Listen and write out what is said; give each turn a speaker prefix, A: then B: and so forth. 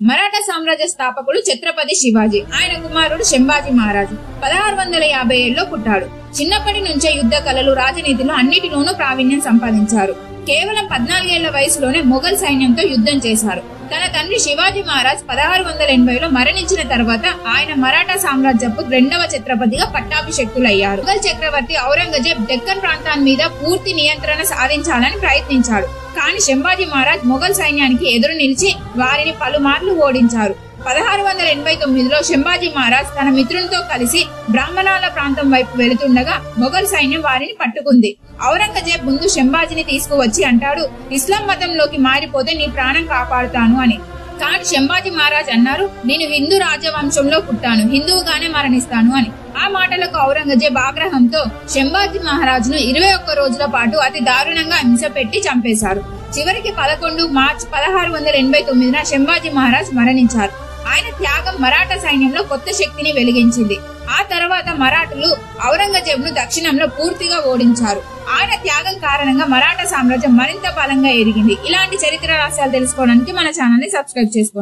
A: మరాఠా సామ్రాజ్య స్థాపకుడు ఛత్రపతి శివాజీ. ఆయన కుమారుడు శంభాజీ మహారాజు 1657లో పుట్టాడు. చిన్నప్పటి నుంచే యుద్ధ కళలు, రాజనీతిలో అన్నిటిలోనూ ప్రావీణ్యం సంపాదించారు. కేవలం 14 ఏళ్ల వయసులోనే మొఘల్ సైన్యంతో యుద్ధం చేశారు. తన తండ్రి శివాజీ మహారాజ్ 1680లో మరణించిన తర్వాత ఆయన మరాఠా సామ్రాజ్యపు 2వ ఛత్రపతిగా పట్టాభిషిక్తులయ్యారు. మొఘల్ చక్రవర్తి ఔరంగజేబ్ డెక్కన్ ప్రాంతాన్ని మీద పూర్తి నియంత్రణ సాధించాలని ప్రయత్నించాడు. కానీ శంభాజీ మహారాజ్ మొఘల్ సైన్యానికి ఎదురు నిలిచి వారిని పలుమార్లు ఓడించారు. 1689లో శంభాజీ మహారాజ్ తన మిత్రునితో కలిసి బ్రాహ్మణాల ప్రాంతం వైపు వెళుతుండగా మొఘల్ సైన్యం వారిని పట్టుకుంది. ఔరంగజేబ్ ముందు శంభాజీని తీసుకువచ్చి అంటాడు, ఇస్లాం మతంలోకి మారిపోతే నీ ప్రాణం కాపాడుతాను అని. కానీ శంభాజీ మహారాజ్ అన్నారు, నేను హిందూ రాజవంశంలో పుట్టాను, హిందువుగానే మరణిస్తాను అని. ఆ మాటలకు ఔరంగజేబ్ ఆగ్రహంతో శంభాజీ మహారాజును 21 రోజుల పాటు అతి దారుణంగా హింస పెట్టి చంపేశారు. చివరికి 11 మార్చి 1689న శంభాజీ మహారాజ్ మరణించారు. ఆయన త్యాగం మరాఠా సైన్యంలో కొత్త శక్తిని వెలిగించింది. ఆ తర్వాత మరాఠులు ఔరంగజేబ్ ను దక్షిణంలో పూర్తిగా ఓడించారు. ఆయన త్యాగం కారణంగా మరాఠా సామ్రాజ్యం మరింత బలంగా ఎదిగింది. ఇలాంటి చరిత్ర రహస్యాలు తెలుసుకోవడానికి మన ఛానల్ ని సబ్స్క్రైబ్ చేసుకోండి.